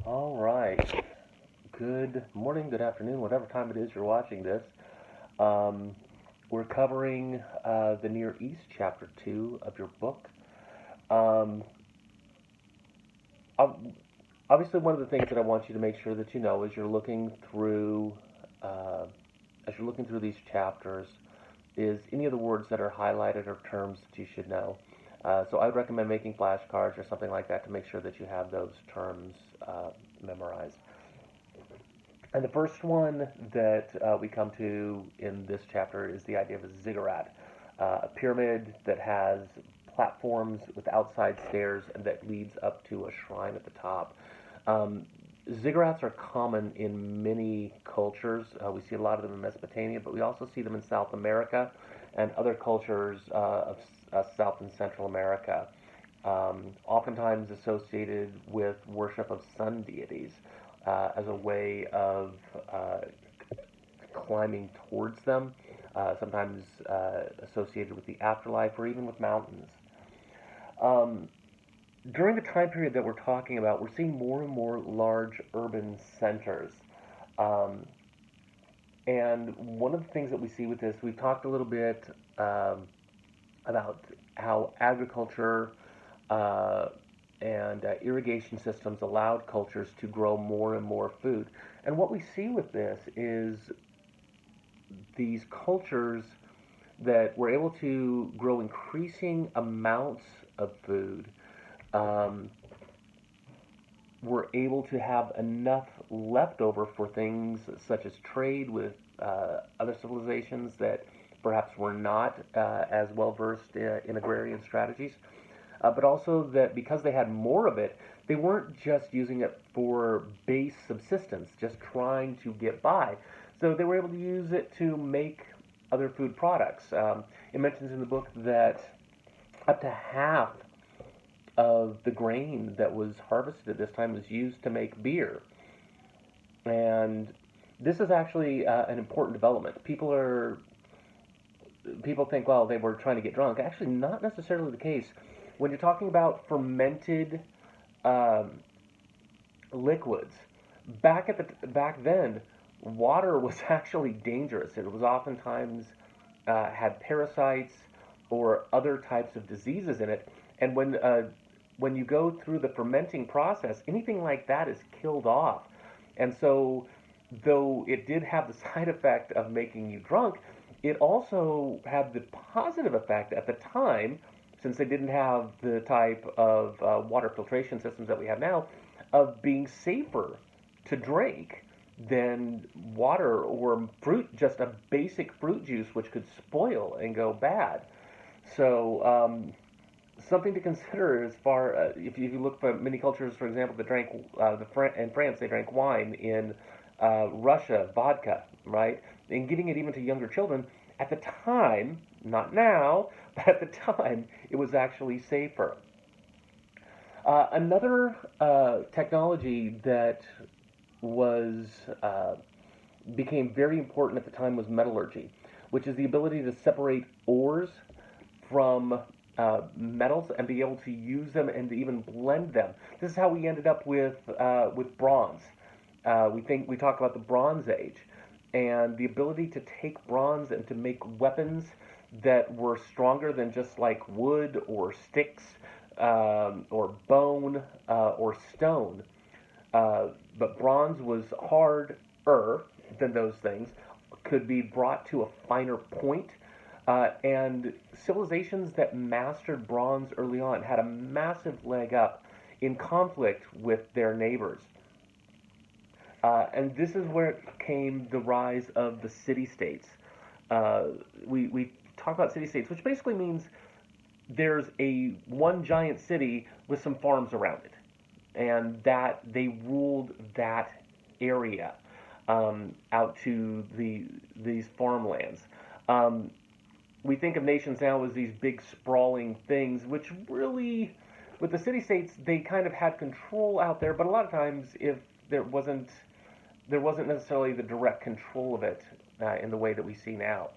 All right. Good morning, good afternoon, whatever time it is you're watching this. Um, we're covering the Near East, Chapter 2 of your book. Um, ob- Obviously, one of the things that I want you to make sure that you know uh, as you're looking through these chapters, is any of the words that are highlighted or terms that you should know. So I would recommend making flashcards or something like that to make sure that you have those terms memorized. And the first one that we come to in this chapter is the idea of a ziggurat, a pyramid that has platforms with outside stairs and that leads up to a shrine at the top. Um, Ziggurats are common in many cultures. We see a lot of them in Mesopotamia, but we also see them in South America and other cultures of South and Central America, oftentimes associated with worship of sun deities as a way of uh, climbing towards them, sometimes associated with the afterlife or even with mountains. Um, During the time period that we're talking about, we're seeing more and more large urban centers. Um, and one of the things that we see with this, we've talked a little bit um, about how agriculture uh, and irrigation systems allowed cultures to grow more and more food. And what we see with this is these cultures that were able to grow increasing amounts of food um, were able to have enough left over for things such as trade with other civilizations that perhaps were not as well versed in agrarian strategies, but also that because they had more of it, they weren't just using it for base subsistence, just trying to get by. So they were able to use it to make other food products. It mentions in the book that up to half of the grain that was harvested at this time was used to make beer. And this is actually an important development. People think, well, they were trying to get drunk. Actually, not necessarily the case. When you're talking about fermented um, liquids, back then, water was actually dangerous. It was oftentimes had parasites or other types of diseases in it. And when you go through the fermenting process, anything like that is killed off. And so, though it did have the side effect of making you drunk, it also had the positive effect at the time, since they didn't have the type of water filtration systems that we have now, of being safer to drink than water or fruit, just a basic fruit juice, which could spoil and go bad. So, something to consider as far if you look for many cultures, for example, that drank in France they drank wine, in Russia vodka, right? And giving it even to younger children at the time, not now, but at the time, it was actually safer. Another technology that was became very important at the time was metallurgy, which is the ability to separate ores from metals and be able to use them and to even blend them. This is how we ended up with bronze. We talk about the Bronze Age and the ability to take bronze and to make weapons that were stronger than just like wood or sticks or bone or stone. But bronze was harder than those things, could be brought to a finer point, and civilizations that mastered bronze early on had a massive leg up in conflict with their neighbors. And this is where came the rise of the city states. Uh, we talk about city states, which basically means there's a one giant city with some farms around it, and that they ruled that area out to these farmlands. Um, we think of nations now as these big sprawling things, which really, with the city states, they kind of had control out there. But a lot of times, if there wasn't there wasn't necessarily the direct control of it in the way that we see now.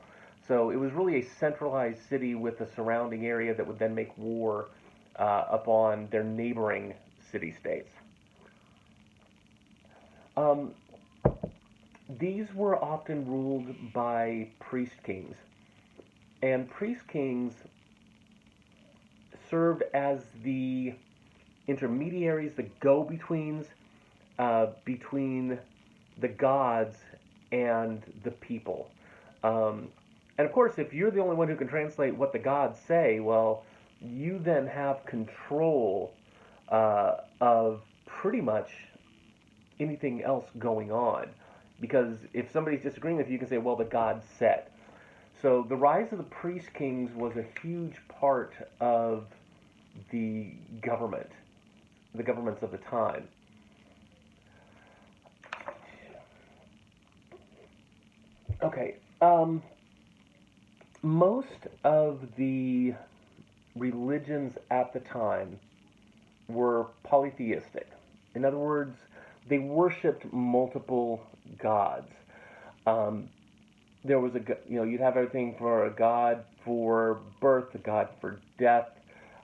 So it was really a centralized city with a surrounding area that would then make war upon their neighboring city states. Um, these were often ruled by priest kings, and priest kings served as the intermediaries, the go-betweens between the gods and the people. Um, and of course, if you're the only one who can translate what the gods say, well, you then have control of pretty much anything else going on. Because if somebody's disagreeing with you, you can say, well, the gods said. So the rise of the priest kings was a huge part of the government, the governments of the time. Okay, most of the religions at the time were polytheistic. In other words, they worshipped multiple gods. Um, there was you'd have everything for a god for birth, a god for death,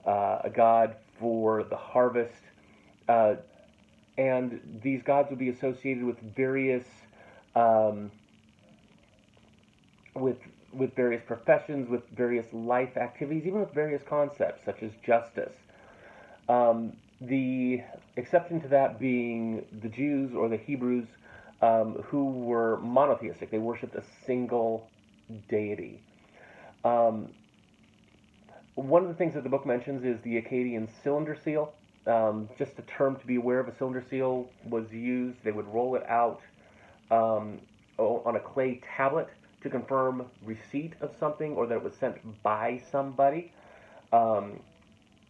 a god for the harvest, uh, and these gods would be associated with various um, with with various professions, with various life activities, even with various concepts such as justice. The exception to that being the Jews or the Hebrews, who were monotheistic. They worshipped a single deity. Um, One of the things that the book mentions is the Akkadian cylinder seal. Just a term to be aware of, a cylinder seal was used. They would roll it out on a clay tablet to confirm receipt of something or that it was sent by somebody. Um,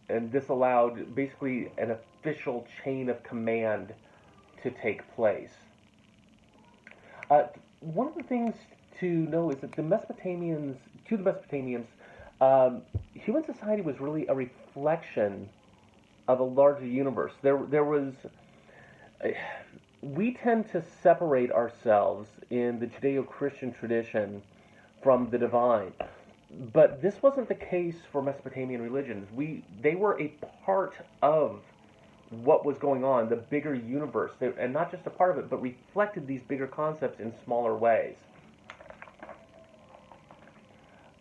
and this allowed basically an official chain of command to take place. One of the things to know is that to the Mesopotamians, human society was really a reflection of a larger universe. There was. We tend to separate ourselves in the Judeo-Christian tradition from the divine, but this wasn't the case for Mesopotamian religions. They were a part of what was going on, the bigger universe, and not just a part of it, but reflected these bigger concepts in smaller ways.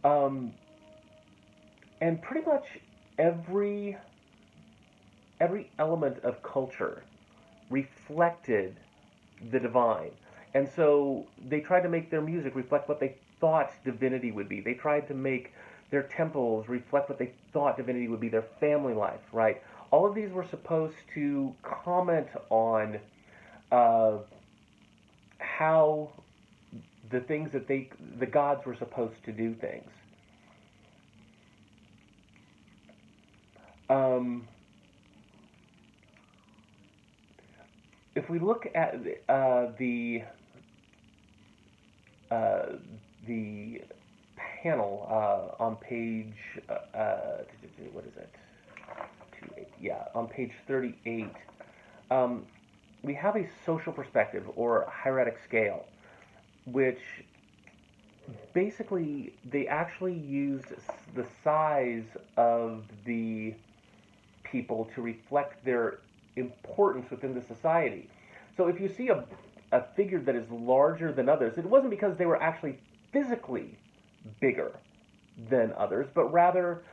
Um, and pretty much every every element of culture reflected the divine. And so they tried to make their music reflect what they thought divinity would be. They tried to make their temples reflect what they thought divinity would be, their family life, right? All of these were supposed to comment on uh, how the things that the gods were supposed to do things. Um, if we look at uh, the panel on page what is it? Yeah, on page 38, um, we have a social perspective or hieratic scale, which basically they actually used the size of the people to reflect their importance within the society. So if you see a figure that is larger than others, it wasn't because they were actually physically bigger than others, but rather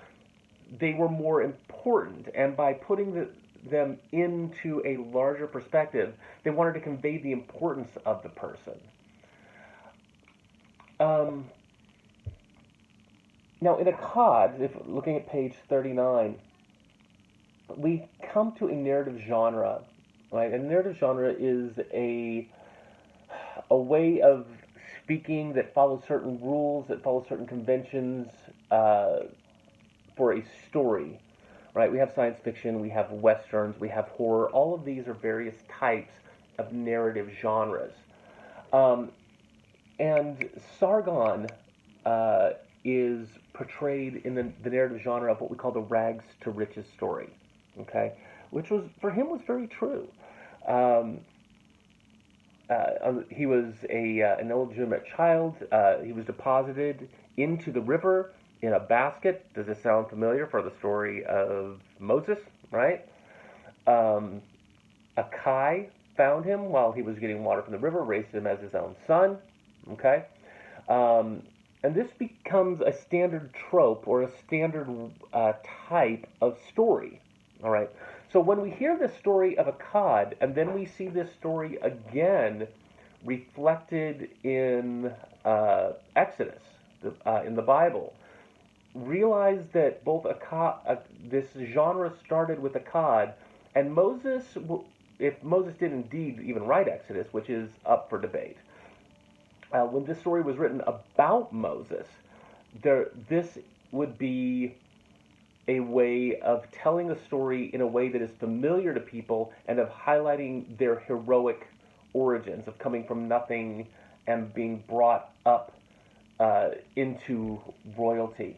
they were more important. And by putting them into a larger perspective, they wanted to convey the importance of the person. Um, Now, in Akkad, if looking at page 39, we come to a narrative genre, right? A narrative genre is a way of speaking that follows certain rules, that follows certain conventions for a story, right? We have science fiction, we have westerns, we have horror. All of these are various types of narrative genres. Um, and Sargon is portrayed in the narrative genre of what we call the rags to riches story, okay? Which was, for him, was very true. Um, he was an illegitimate child. He was deposited into the river in a basket. Does this sound familiar for the story of Moses, right? A Kai found him while he was getting water from the river, raised him as his own son. Okay? Um, and this becomes a standard trope or a standard type of story. All right? So when we hear the story of Akkad, and then we see this story again reflected in Exodus, in the Bible, realize that both this genre started with Akkad, and Moses, if Moses did indeed even write Exodus, which is up for debate, when this story was written about Moses, this would be a way of telling a story in a way that is familiar to people and of highlighting their heroic origins, of coming from nothing and being brought up into royalty.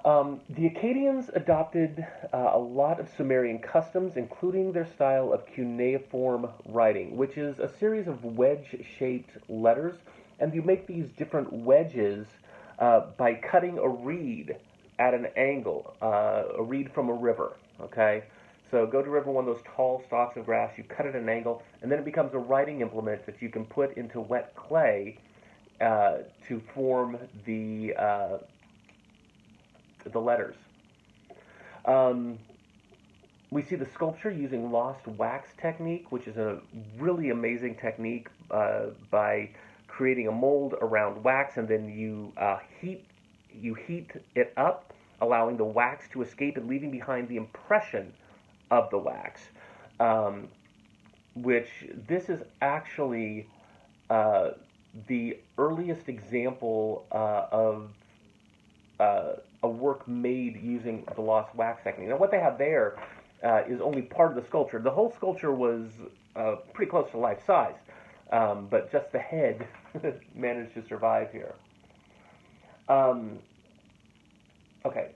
The Akkadians adopted a lot of Sumerian customs, including their style of cuneiform writing, which is a series of wedge-shaped letters, and you make these different wedges by cutting a reed at an angle, a reed from a river, okay? So go to a river, one of those tall stalks of grass, you cut it at an angle, and then it becomes a writing implement that you can put into wet clay to form the letters. We see the sculpture using lost wax technique, which is a really amazing technique by creating a mold around wax, and then you heat it up, allowing the wax to escape and leaving behind the impression of the wax. Which this is actually the earliest example of a work made using the lost wax technique. Now, what they have there is only part of the sculpture. The whole sculpture was pretty close to life size, but just the head managed to survive here. Okay,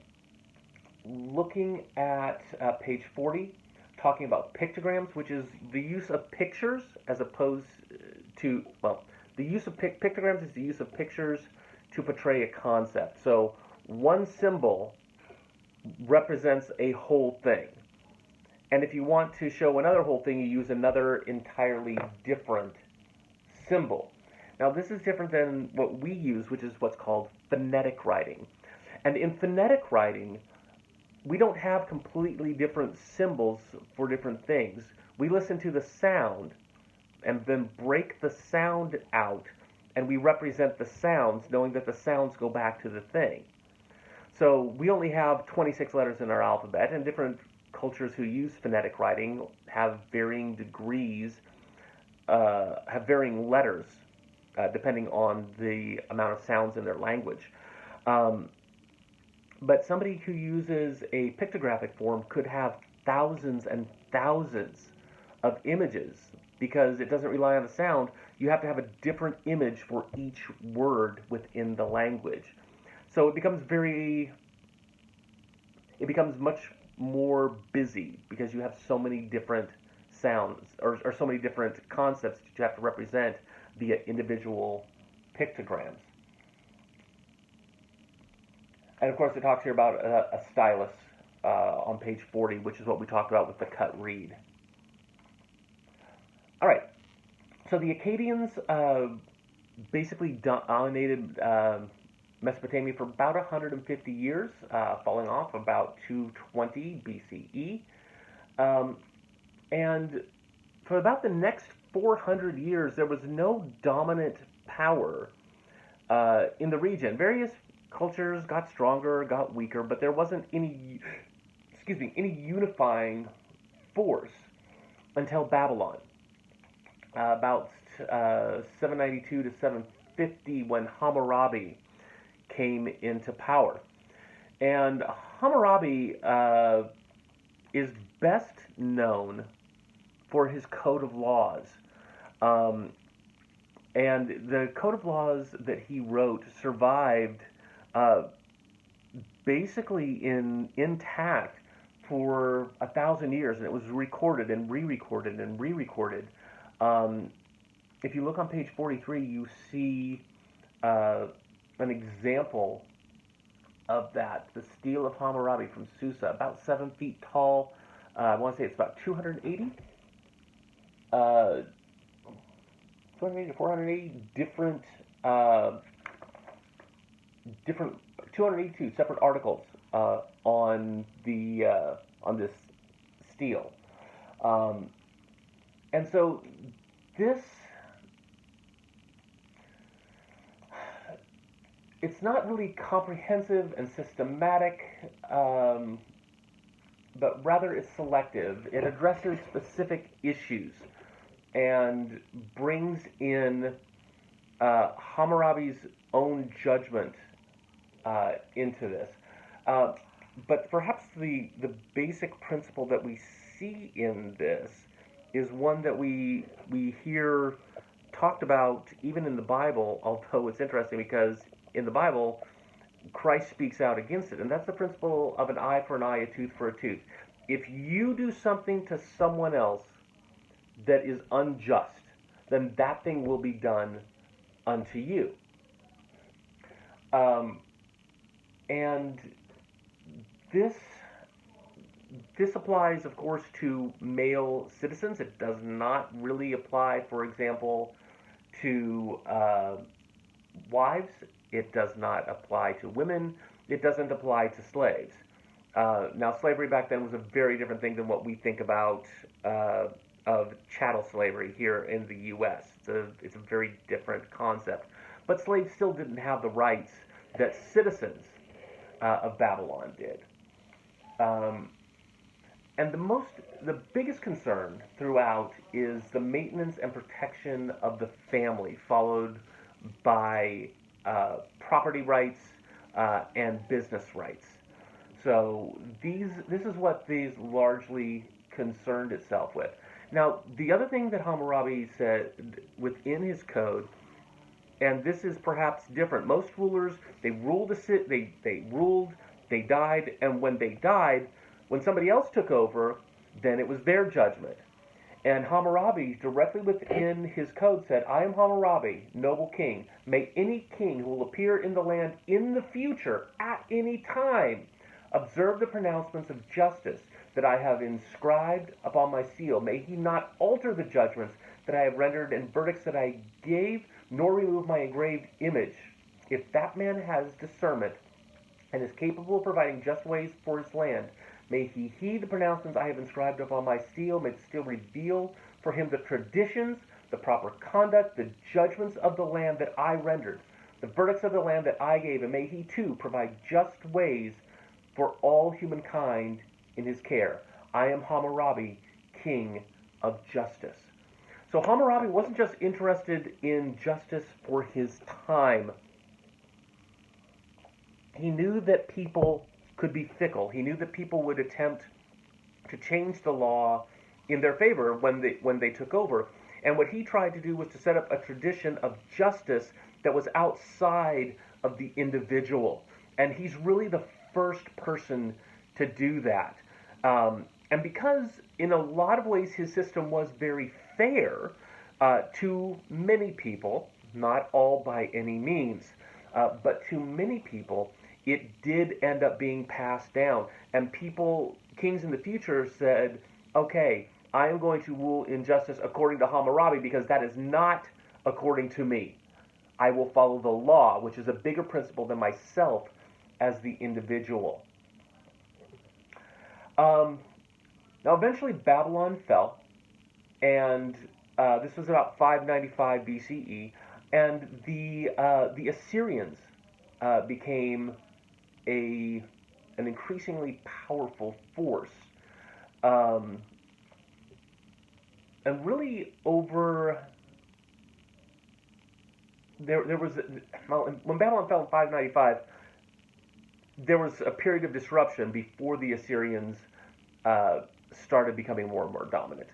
looking at page 40, talking about pictograms, which is the use of pictures as opposed to, well, the use of pictograms is the use of pictures to portray a concept. So one symbol represents a whole thing. And if you want to show another whole thing, you use another entirely different symbol. Now, this is different than what we use, which is what's called phonetic writing. And in phonetic writing, we don't have completely different symbols for different things. We listen to the sound and then break the sound out, and we represent the sounds, knowing that the sounds go back to the thing. So we only have 26 letters in our alphabet, and different cultures who use phonetic writing have varying degrees, have varying letters, depending on the amount of sounds in their language. But somebody who uses a pictographic form could have thousands and thousands of images, because it doesn't rely on the sound. You have to have a different image for each word within the language. So it becomes much more busy because you have so many different sounds or so many different concepts that you have to represent via individual pictograms. And of course, it talks here about a stylus on page 40, which is what we talked about with the cut reed. All right, so the Akkadians basically dominated Mesopotamia for about 150 years, falling off about 220 BCE. And for about the next 400 years, there was no dominant power in the region. Various cultures got stronger, got weaker, but there wasn't any unifying force until Babylon. About 792 to 750, when Hammurabi came into power. And Hammurabi is best known for his code of laws. And the code of laws that he wrote survived basically intact for 1,000 years, and it was recorded and re-recorded and re-recorded. If you look on page 43, you see an example of that. The Stele of Hammurabi from Susa, about 7 feet tall. I want to say it's about 280. uh, 280 to 480 uh, different 282 separate articles on this steel, um, and so this it's not really comprehensive and systematic, but rather it's selective. It addresses specific issues and brings in Hammurabi's own judgment into this. Uh, but perhaps the basic principle that we see in this is one that we hear talked about even in the Bible, although it's interesting because in the Bible, Christ speaks out against it, and that's the principle of an eye for an eye, a tooth for a tooth. If you do something to someone else that is unjust, then that thing will be done unto you. Um, and this this applies, of course, to male citizens. It does not really apply, for example, to wives. It does not apply to women. It doesn't apply to slaves. Now, slavery back then was a very different thing than what we think about of chattel slavery here in the U.S. It's a very different concept. But slaves still didn't have the rights that citizens of Babylon did. Um, and the biggest concern throughout is the maintenance and protection of the family, followed by property rights and business rights. So this is what these largely concerned itself with. Now, the other thing that Hammurabi said within his code, and this is perhaps different. Most rulers, they ruled they ruled, they died, and when they died, when somebody else took over, then it was their judgment. And Hammurabi, directly within his code, said, I am Hammurabi, noble king. May any king who will appear in the land in the future, at any time, observe the pronouncements of justice that I have inscribed upon my seal. May he not alter the judgments that I have rendered and verdicts that I gave, nor remove my engraved image. If that man has discernment and is capable of providing just ways for his land, may he heed the pronouncements I have inscribed upon my seal. May the seal reveal for him the traditions, the proper conduct, the judgments of the land that I rendered, the verdicts of the land that I gave, and may he too provide just ways for all humankind in his care. I am Hammurabi, king of justice. So Hammurabi wasn't just interested in justice for his time. He knew that people could be fickle. He knew that people would attempt to change the law in their favor when they took over. And what he tried to do was to set up a tradition of justice that was outside of the individual. And he's really the first person to do that. And because in a lot of ways his system was very fair to many people, not all by any means, but to many people, it did end up being passed down. And kings in the future said, okay, I am going to rule in justice according to Hammurabi because that is not according to me. I will follow the law, which is a bigger principle than myself as the individual. Now, eventually Babylon fell, and this was about 595 BCE, and the Assyrians became an increasingly powerful force, and really there was when Babylon fell in 595. There was a period of disruption before the Assyrians started becoming more and more dominant,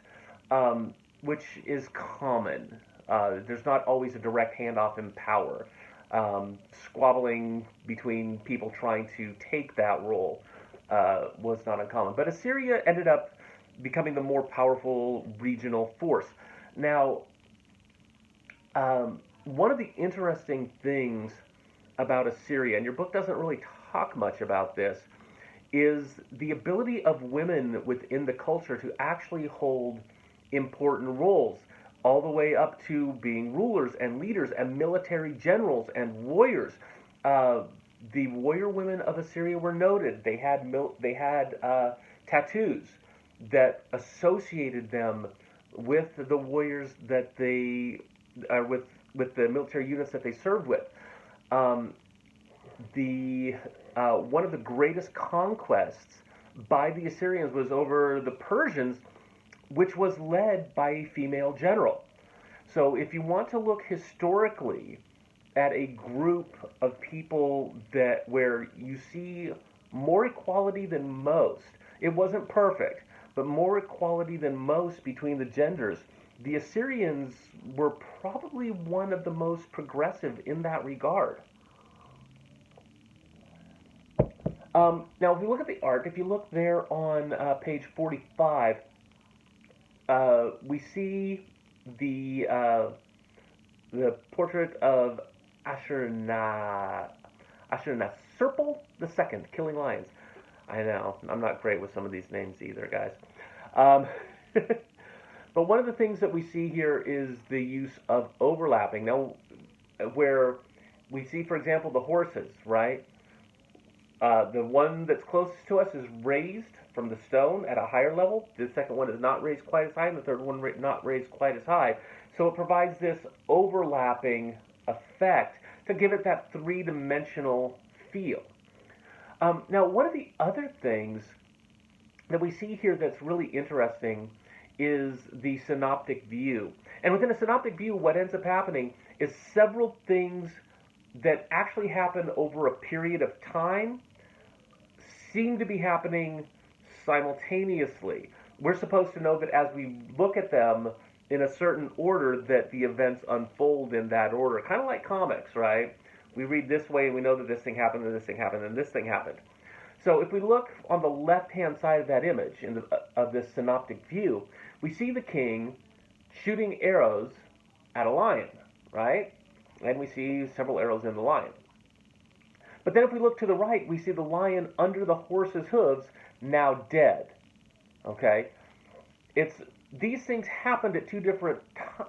which is common. There's not always a direct handoff in power. Squabbling between people trying to take that role was not uncommon. But Assyria ended up becoming the more powerful regional force. Now, one of the interesting things about Assyria, and your book doesn't really talk much about this, is the ability of women within the culture to actually hold important roles, all the way up to being rulers and leaders and military generals and warriors. Uh, the warrior women of Assyria were noted. They had tattoos that associated them with the warriors that they with the military units that they served with. Um, the One of the greatest conquests by the Assyrians was over the Persians, which was led by a female general. So if you want to look historically at a group of people that where you see more equality than most, it wasn't perfect, but more equality than most between the genders, the Assyrians were probably one of the most progressive in that regard. Now, if we look at the art, if you look there on page 45, we see the uh, the portrait of Ashurnasirpal the Second, killing lions. I know I'm not great with some of these names either, guys. Um, but one of the things that we see here is the use of overlapping. Now, where we see, for example, the horses, right? The one that's closest to us is raised from the stone at a higher level. The second one is not raised quite as high, and the third one not raised quite as high. So it provides this overlapping effect to give it that three-dimensional feel. Now, one of the other things that we see here that's really interesting is the synoptic view. And within a synoptic view, what ends up happening is several things that actually happen over a period of time seem to be happening simultaneously. We're supposed to know that as we look at them in a certain order, that the events unfold in that order. Kind of like comics, right? We read this way and we know that this thing happened and this thing happened and this thing happened. So if we look on the left-hand side of that image of this synoptic view, we see the king shooting arrows at a lion, right? And we see several arrows in the lion. But then if we look to the right, we see the lion under the horse's hooves, now dead. Okay? These things happened at two different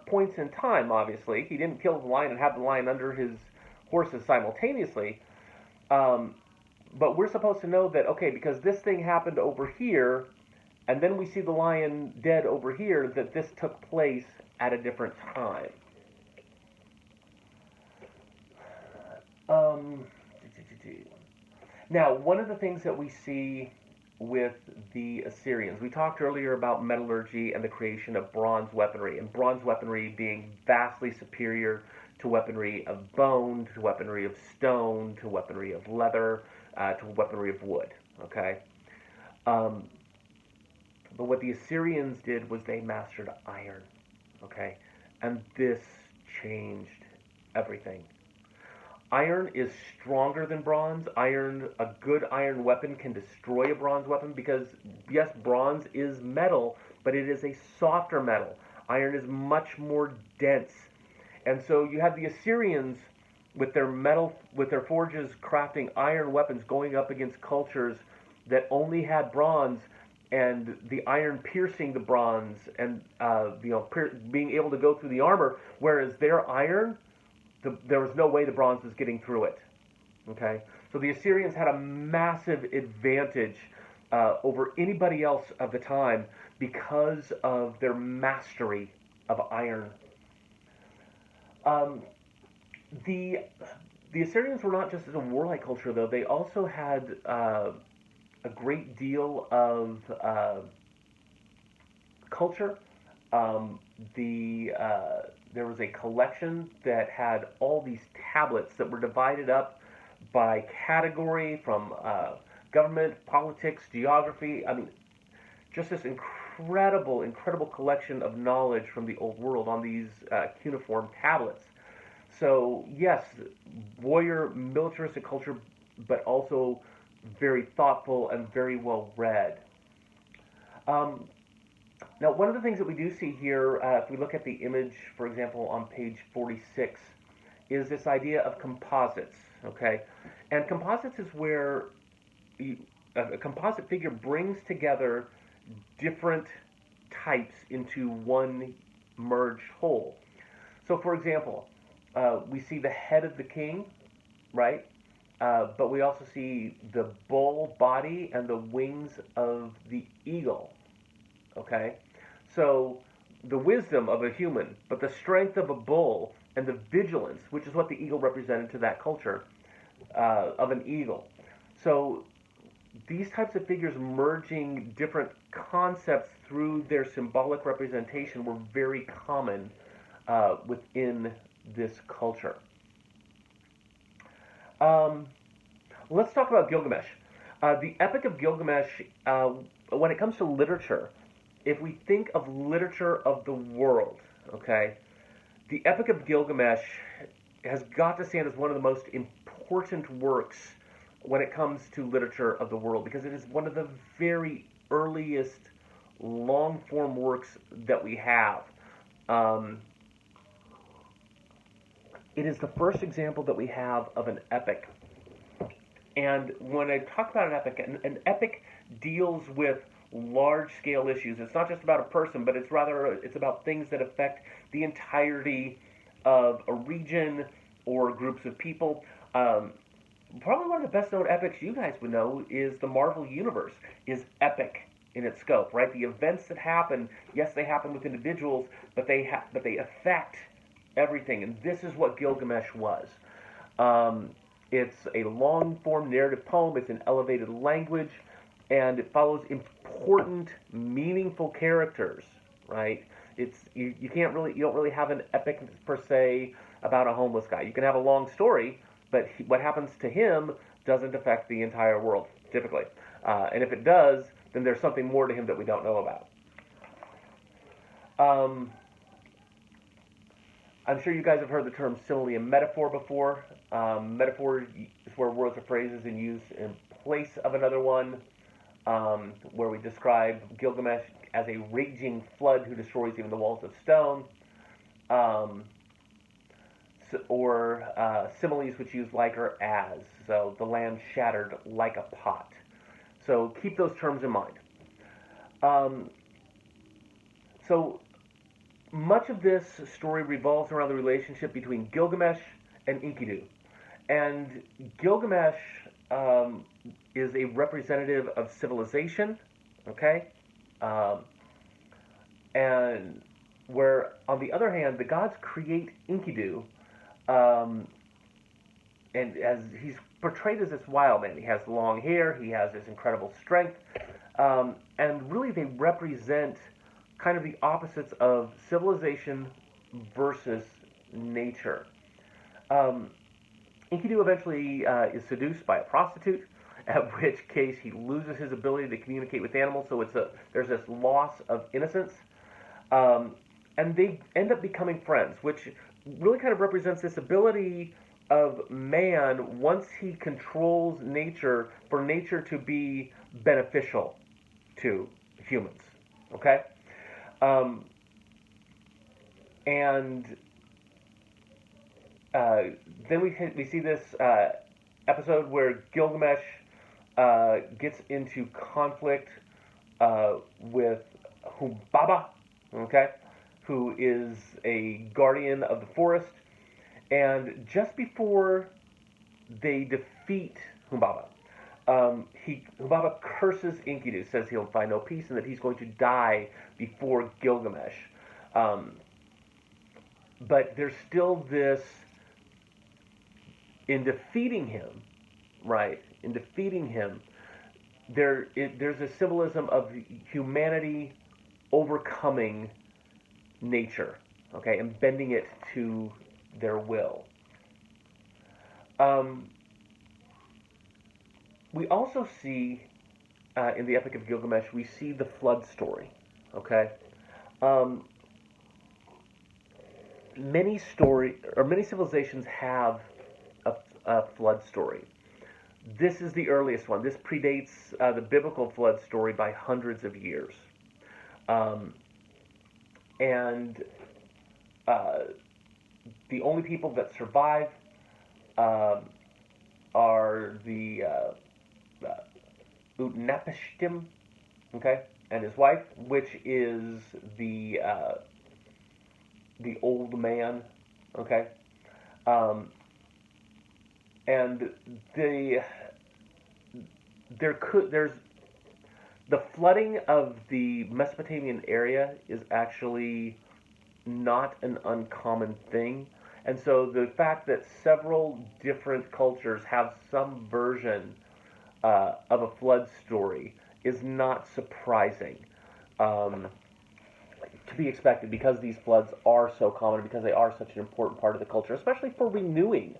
points in time, obviously. He didn't kill the lion and have the lion under his horses simultaneously. But we're supposed to know that, okay, because this thing happened over here, and then we see the lion dead over here, that this took place at a different time. Now, one of the things that we see with the Assyrians, we talked earlier about metallurgy and the creation of bronze weaponry, and bronze weaponry being vastly superior to weaponry of bone, to weaponry of stone, to weaponry of leather, to weaponry of wood. Okay, but what the Assyrians did was they mastered iron. Okay, and this changed everything. Iron is stronger than bronze. A good iron weapon can destroy a bronze weapon because, yes, bronze is metal, but it is a softer metal. Iron is much more dense. And so you have the Assyrians with their forges crafting iron weapons going up against cultures that only had bronze, and the iron piercing the bronze and being able to go through the armor, whereas their iron, there was no way the bronze was getting through it. Okay, so the Assyrians had a massive advantage over anybody else of the time because of their mastery of iron. Um, the the Assyrians were not just a warlike culture, though. They also had a great deal of culture. Um, there was a collection that had all these tablets that were divided up by category from government, politics, geography. I mean, just this incredible collection of knowledge from the old world on these cuneiform tablets. So yes, warrior militaristic culture, but also very thoughtful and very well read. Um, Now, one of the things that we do see here, if we look at the image, for example, on page 46, is this idea of composites, okay? And composites is where a composite figure brings together different types into one merged whole. So, for example, we see the head of the king, right? But we also see the bull body and the wings of the eagle. Okay? So, the wisdom of a human, but the strength of a bull and the vigilance, which is what the eagle represented to that culture, of an eagle. So, these types of figures merging different concepts through their symbolic representation were very common within this culture. Um, let's talk about Gilgamesh. The Epic of Gilgamesh, when it comes to literature, if we think of literature of the world, okay, the Epic of Gilgamesh has got to stand as one of the most important works when it comes to literature of the world because it is one of the very earliest long form works that we have. Um, it is the first example that we have of an epic. And when I talk about an epic deals with large scale issues. It's not just about a person, but it's about things that affect the entirety of a region or groups of people. Probably one of the best known epics you guys would know is the Marvel Universe is epic in its scope, right? The events that happen, yes, they happen with individuals, but they affect everything, and this is what Gilgamesh was. Um, it's a long form narrative poem. It's an elevated language, and it follows important, meaningful characters, right? You can't really you don't really have an epic per se about a homeless guy. You can have a long story, but what happens to him doesn't affect the entire world typically. And if it does, then there's something more to him that we don't know about. Um, I'm sure you guys have heard the term simile and metaphor before. Metaphor is where words or phrases are used in place of another one, where we describe Gilgamesh as a raging flood who destroys even the walls of stone. Um, or similes which use like or as. So the land shattered like a pot. So keep those terms in mind. Um, so much of this story revolves around the relationship between Gilgamesh and Enkidu. And Gilgamesh is a representative of civilization, okay? Um, and where, on the other hand, the gods create Enkidu, um, and as he's portrayed as this wild man. He has long hair, he has this incredible strength, and really they represent kind of the opposites of civilization versus nature. Um, Enkidu eventually is seduced by a prostitute, at which case he loses his ability to communicate with animals. So there's this loss of innocence, um, and they end up becoming friends, which really kind of represents this ability of man once he controls nature for nature to be beneficial to humans. Okay, um, and uh, then we see this episode where Gilgamesh gets into conflict with Humbaba, okay, who is a guardian of the forest. And just before they defeat Humbaba, Humbaba curses Enkidu, says he'll find no peace, and that he's going to die before Gilgamesh. Um, but there's still this, in defeating him, right? In defeating him, there's a symbolism of humanity overcoming nature, okay, and bending it to their will. We also see in the Epic of Gilgamesh, we see the flood story. Okay, um, many civilizations have a flood story. This is the earliest one. This predates the biblical flood story by hundreds of years, um, and the only people that survive um, are the Utnapishtim, okay? and his wife, which is the old man. Okay, um, and the there's the flooding of the Mesopotamian area is actually not an uncommon thing. And so the fact that several different cultures have some version of a flood story is not surprising, um, to be expected, because these floods are so common, because they are such an important part of the culture, especially for renewing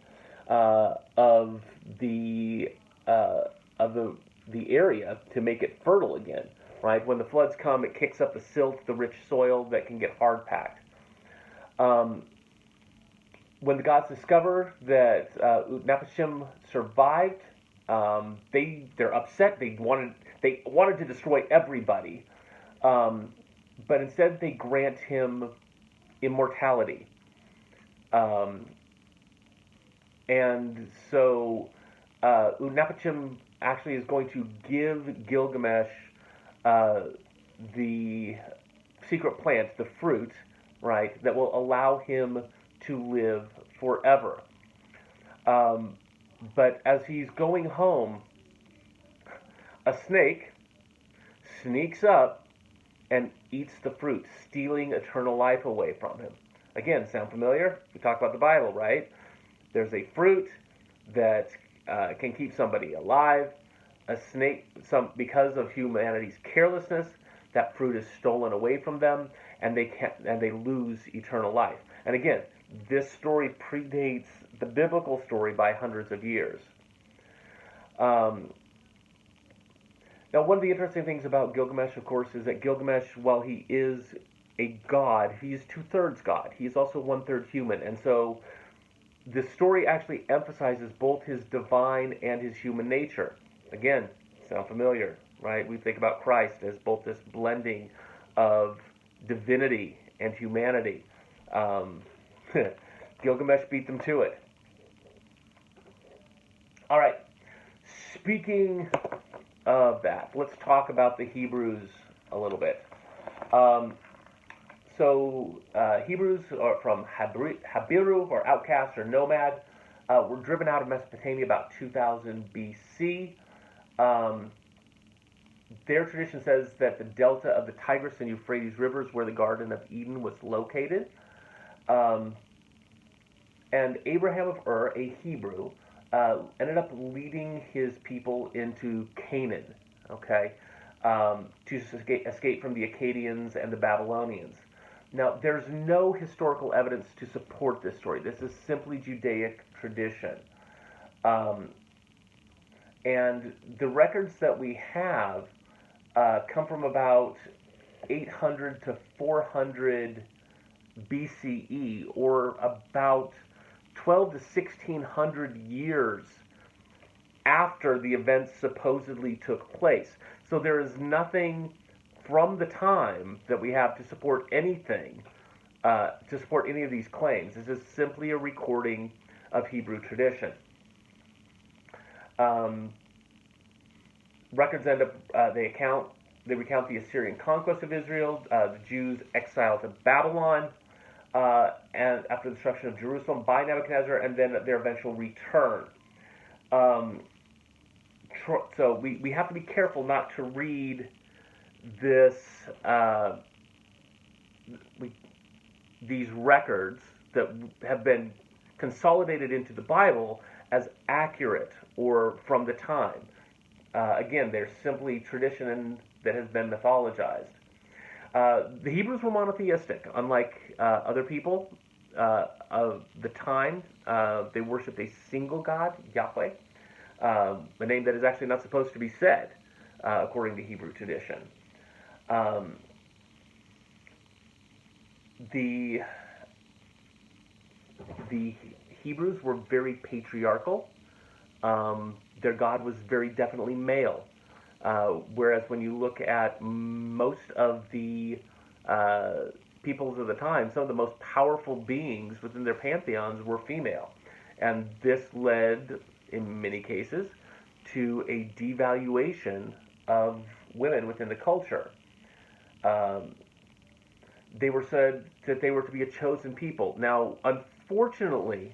of the uh, of the area to make it fertile again. Right, when the floods come, it kicks up the silt, the rich soil that can get hard packed. Um, when the gods discover that Utnapishtim survived, they're upset. They wanted to destroy everybody, um, but instead they grant him immortality. Um, and so Utnapishtim actually is going to give Gilgamesh uh, the secret plant, the fruit, right, that will allow him to live forever. Um, but as he's going home, a snake sneaks up and eats the fruit, stealing eternal life away from him. Again, sound familiar? We talk about the Bible, right? There's a fruit that can keep somebody alive. A snake, because of humanity's carelessness, that fruit is stolen away from them, and they lose eternal life. And again, this story predates the biblical story by hundreds of years. Um, Now, one of the interesting things about Gilgamesh, of course, is that Gilgamesh, while he is a god, he is two-thirds god. He is also one-third human. And so the story actually emphasizes both his divine and his human nature. Again, sound familiar, right? We think about Christ as both this blending of divinity and humanity. Um, Gilgamesh beat them to it. All right. Speaking of that, let's talk about the Hebrews a little bit. Um, Hebrews are from Habiru, or outcast or nomad, were driven out of Mesopotamia about 2000 BC. Um, their tradition says that the delta of the Tigris and Euphrates rivers, where the Garden of Eden was located. Um, and Abraham of Ur, a Hebrew, ended up leading his people into Canaan, okay, to escape from the Akkadians and the Babylonians. Now, there's no historical evidence to support this story. This is simply Judaic tradition. Um, and the records that we have come from about 800 to 400 BCE, or about 12 to 1600 years after the events supposedly took place. So there is nothing from the time that we have to support anything, to support any of these claims. This is simply a recording of Hebrew tradition. Records end up, they recount the Assyrian conquest of Israel, the Jews' exile to Babylon, and after the destruction of Jerusalem by Nebuchadnezzar, and then their eventual return. So we have to be careful not to read this these records that have been consolidated into the Bible as accurate or from the time. Again, they're simply tradition that has been mythologized. The Hebrews were monotheistic, unlike other people of the time. They worshipped a single God, Yahweh, a name that is actually not supposed to be said, according to Hebrew tradition. The Hebrews were very patriarchal. Their God was very definitely male. Whereas when you look at most of the peoples of the time, some of the most powerful beings within their pantheons were female. And this led, in many cases, to a devaluation of women within the culture. Um, they were said that they were to be a chosen people. Now, unfortunately,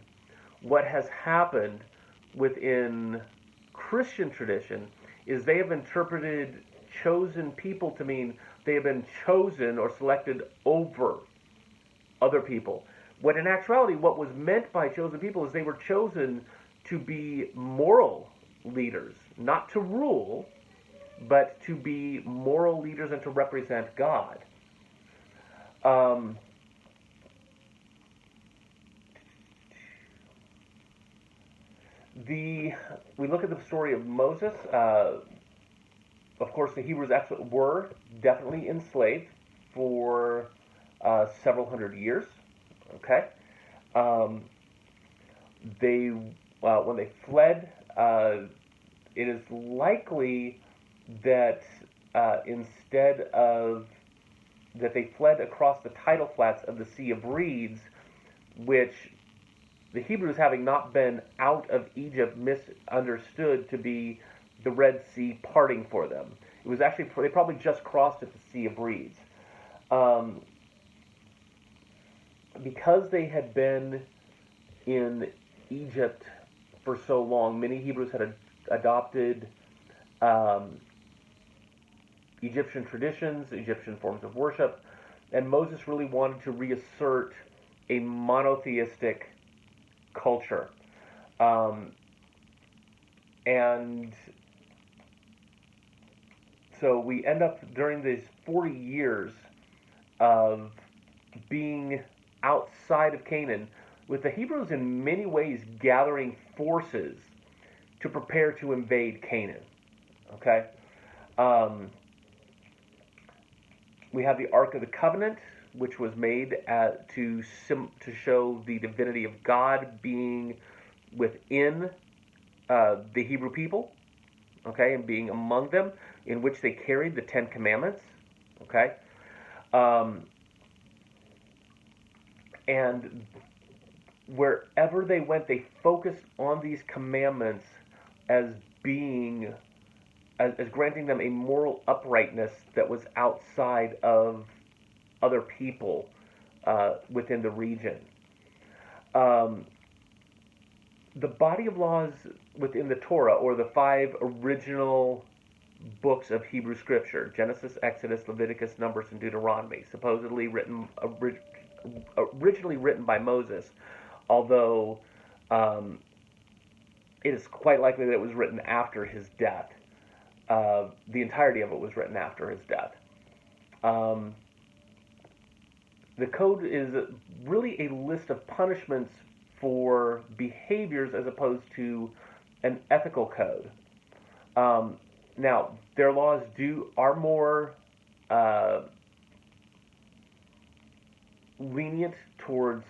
what has happened within Christian tradition is they have interpreted chosen people to mean they have been chosen or selected over other people. When in actuality, what was meant by chosen people is they were chosen to be moral leaders, not to rule, but to be moral leaders and to represent God. Um, we look at the story of Moses. Of course, the Hebrews actually were definitely enslaved for several hundred years. Okay, um, they when they fled, it is likely that instead of that they fled across the tidal flats of the Sea of Reeds, which the Hebrews, having not been out of Egypt, misunderstood to be the Red Sea parting for them. It was actually, they probably just crossed at the Sea of Reeds. Um, because they had been in Egypt for so long, many Hebrews had adopted um, Egyptian traditions, Egyptian forms of worship, and Moses really wanted to reassert a monotheistic culture. Um, and so we end up during these 40 years of being outside of Canaan, with the Hebrews in many ways gathering forces to prepare to invade Canaan. Okay? Um, we have the Ark of the Covenant, which was made to show the divinity of God being within the Hebrew people, okay, and being among them, in which they carried the Ten Commandments, okay, um, and wherever they went, they focused on these commandments as being as granting them a moral uprightness that was outside of other people within the region. Um, the body of laws within the Torah, or the five original books of Hebrew Scripture: Genesis, Exodus, Leviticus, Numbers, and Deuteronomy, supposedly originally written by Moses, although um, it is quite likely that it was written after his death. The entirety of it was written after his death. Um, the code is really a list of punishments for behaviors as opposed to an ethical code. Um, Now, their laws are more uh, lenient towards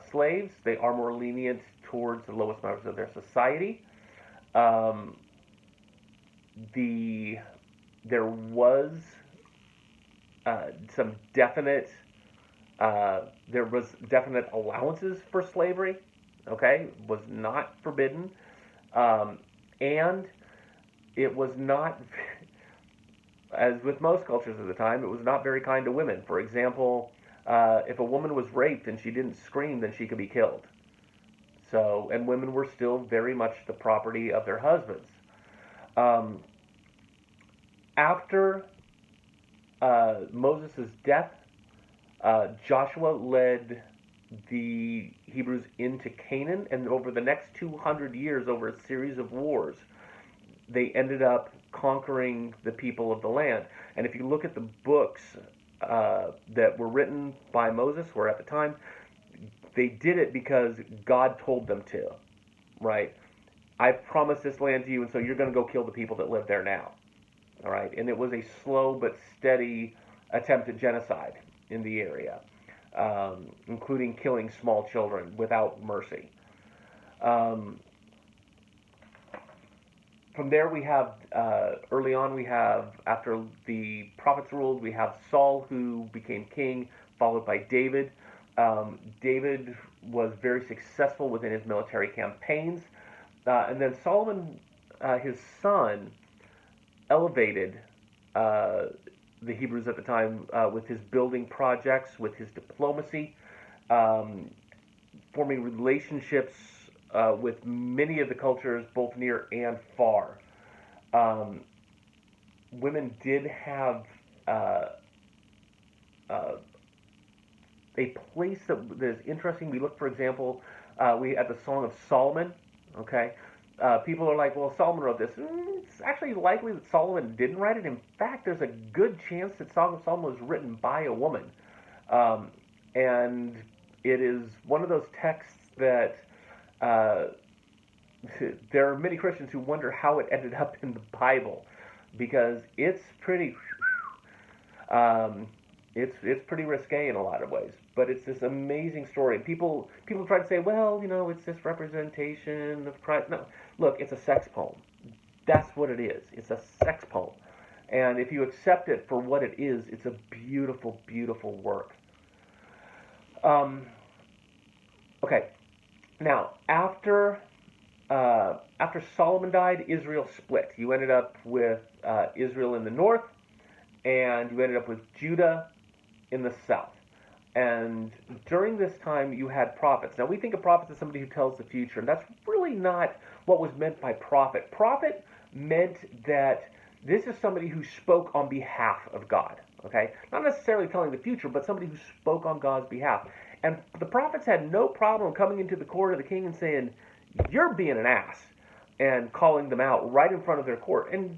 slaves. They are more lenient towards the lowest members of their society. Um, there was some definite there was definite allowances for slavery. Okay, was not forbidden, um, and it was not, as with most cultures of the time, it was not very kind to women. For example, if a woman was raped and she didn't scream, then she could be killed. So, and women were still very much the property of their husbands. Um, After Moses' death, Joshua led the Hebrews into Canaan, and over the next 200 years, over a series of wars, they ended up conquering the people of the land. And if you look at the books that were written by Moses, or at the time, they did it because God told them to, right? I promised this land to you, and so you're going to go kill the people that live there now, all right? And it was a slow but steady attempt at genocide in the area, including killing small children without mercy. Um, from there, we have early on. We have, after the prophets ruled, we have Saul, who became king, followed by David. David was very successful within his military campaigns, and then Solomon, his son, elevated uh, the Hebrews at the time with his building projects, with his diplomacy, um, forming relationships with many of the cultures, both near and far. Um, Women did have uh, uh, a place that is interesting. We look, for example, we at the Song of Solomon. Okay, people are like, well, Solomon wrote this. It's actually likely that Solomon didn't write it. In fact, there's a good chance that Song of Solomon was written by a woman, um, and it is one of those texts that uh, there are many Christians who wonder how it ended up in the Bible because it's pretty. Um, it's pretty risque in a lot of ways, but it's this amazing story. And people try to say, well, it's this representation of Christ. No, look, it's a sex poem. That's what it is. It's a sex poem, and if you accept it for what it is, it's a beautiful, beautiful work. Um, okay, now after Solomon died, Israel split. You ended up with Israel in the north, and you ended up with Judah in the south. And during this time, you had prophets. Now, we think of prophets as somebody who tells the future, and that's really not what was meant by prophet. Prophet meant that this is somebody who spoke on behalf of God, okay? Not necessarily telling the future, but somebody who spoke on God's behalf. And the prophets had no problem coming into the court of the king and saying, "You're being an ass," and calling them out right in front of their court. And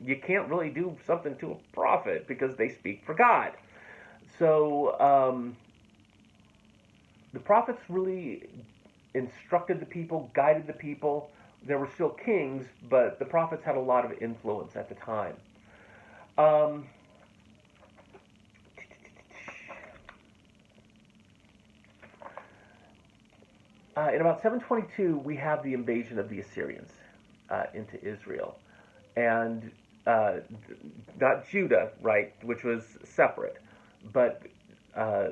you can't really do something to a prophet because they speak for God. So the prophets really instructed the people, guided the people. There were still kings, but the prophets had a lot of influence at the time. Um, in about 722, we have the invasion of the Assyrians into Israel. And uh, not Judah, right, which was separate, but uh,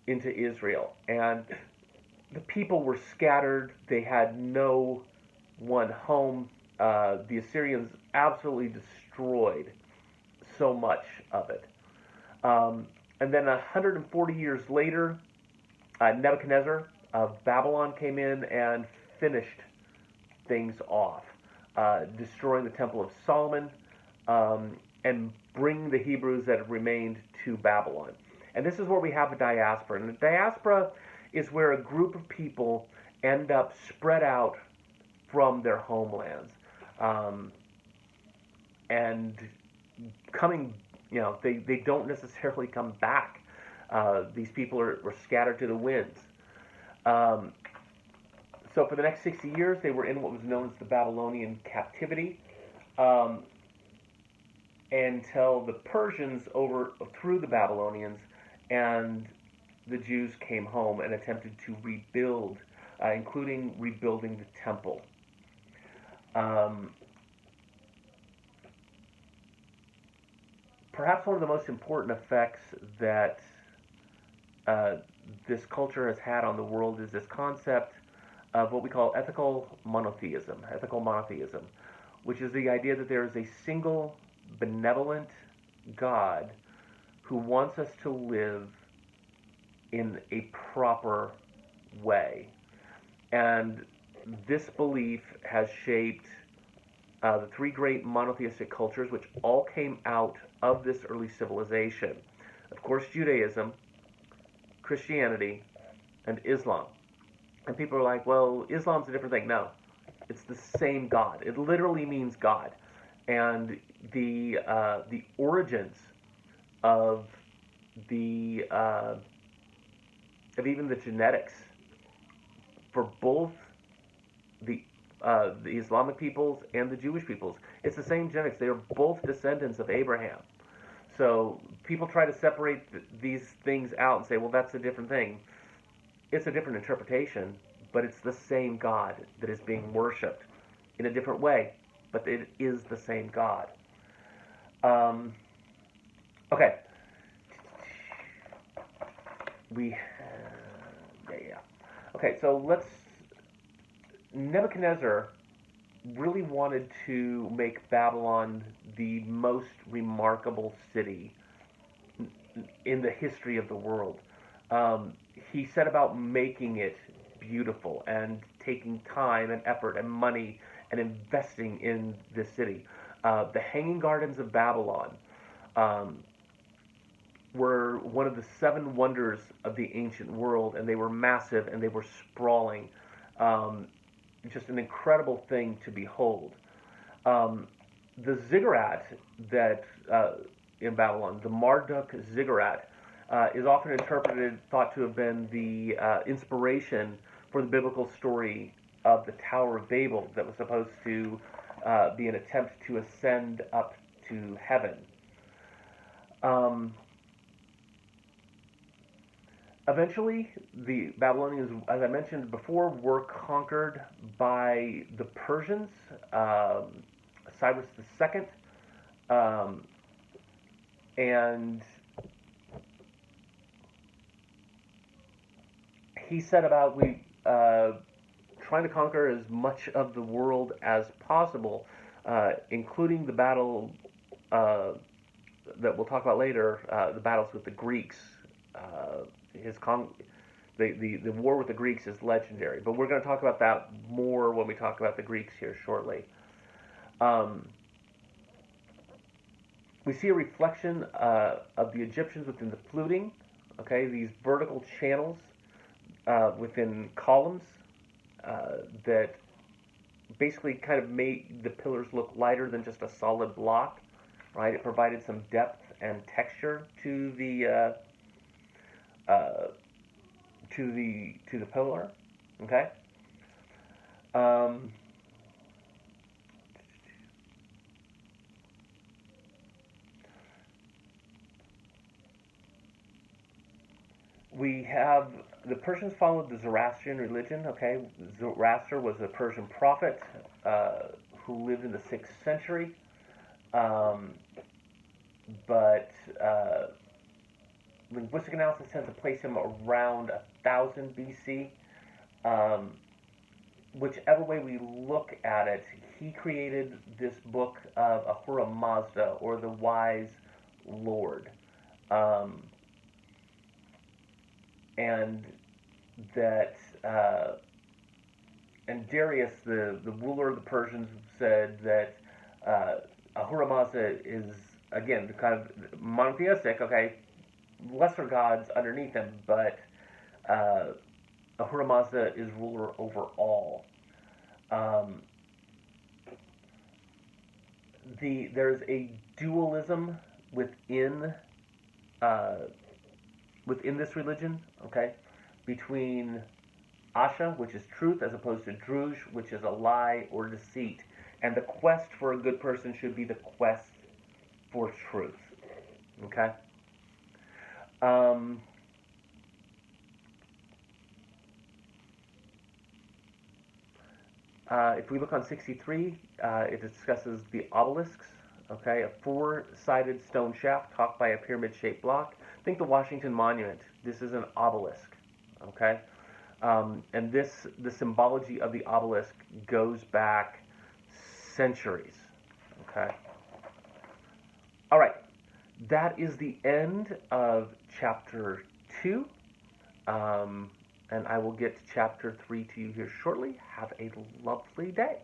into Israel. And the people were scattered. They had no one home. The Assyrians absolutely destroyed so much of it. And then 140 years later, Nebuchadnezzar of Babylon came in and finished things off, destroying the Temple of Solomon and bringing the Hebrews that had remained to Babylon. And this is where we have the diaspora. And the diaspora is where a group of people end up spread out from their homelands. And coming, they don't necessarily come back. These people are scattered to the winds. Um, so for the next 60 years, they were in what was known as the Babylonian captivity until the Persians overthrew the Babylonians, and the Jews came home and attempted to rebuild, including rebuilding the temple. Perhaps one of the most important effects that this culture has had on the world is this concept of what we call ethical monotheism, which is the idea that there is a single benevolent God who wants us to live in a proper way. And this belief has shaped the three great monotheistic cultures, which all came out of this early civilization. Of course, Judaism, Christianity, and Islam. And people are like, well, Islam's a different thing. No, it's the same God. It literally means God. And the origins of the of even the genetics for both the Islamic peoples and the Jewish peoples, it's the same genetics. They are both descendants of Abraham. So people try to separate these things out and say, well, that's a different thing. It's a different interpretation, but it's the same God that is being worshipped in a different way, but it is the same God. Okay. Yeah. Okay, so Nebuchadnezzar really wanted to make Babylon the most remarkable city in the history of the world. Um, he set about making it beautiful and taking time and effort and money and investing in this city. The Hanging Gardens of Babylon um, were one of the seven wonders of the ancient world, and they were massive and they were sprawling. Um, just an incredible thing to behold. Um, the ziggurat that in Babylon, the Marduk ziggurat, is often interpreted, thought to have been the inspiration for the biblical story of the Tower of Babel that was supposed to be an attempt to ascend up to heaven. Um, Eventually, the Babylonians, as I mentioned before, were conquered by the Persians. Cyrus II, um, and he set about trying to conquer as much of the world as possible, including the battle that we'll talk about later, the battles with the Greeks. His the war with the Greeks is legendary, but we're going to talk about that more when we talk about the Greeks here shortly. Um, we see a reflection of the Egyptians within the fluting, okay, these vertical channels within columns that basically kind of made the pillars look lighter than just a solid block, right? It provided some depth and texture to the pillar, okay. Um, we have the Persians followed the Zoroastrian religion. Okay, Zoroaster was a Persian prophet who lived in the 6th century, um, but linguistic analysis tends to place him around 1000 BC. Um, whichever way we look at it, he created this book of Ahura Mazda, or the Wise Lord. Um, and that and Darius, the ruler of the Persians, said that Ahura Mazda is again kind of monotheistic. Okay, lesser gods underneath him, but uh, Ahura Mazda is ruler over all. Um, there's a dualism within uh, within this religion. Okay, between Asha, which is truth, as opposed to Druj, which is a lie or deceit. And the quest for a good person should be the quest for truth. Okay? Um, if we look on 63, it discusses the obelisks. Okay, a four-sided stone shaft topped by a pyramid-shaped block. Think the Washington Monument. This is an obelisk. Okay, and the symbology of the obelisk goes back centuries. Okay. All right. That is the end of chapter 2. And I will get to chapter 3 to you here shortly. Have a lovely day.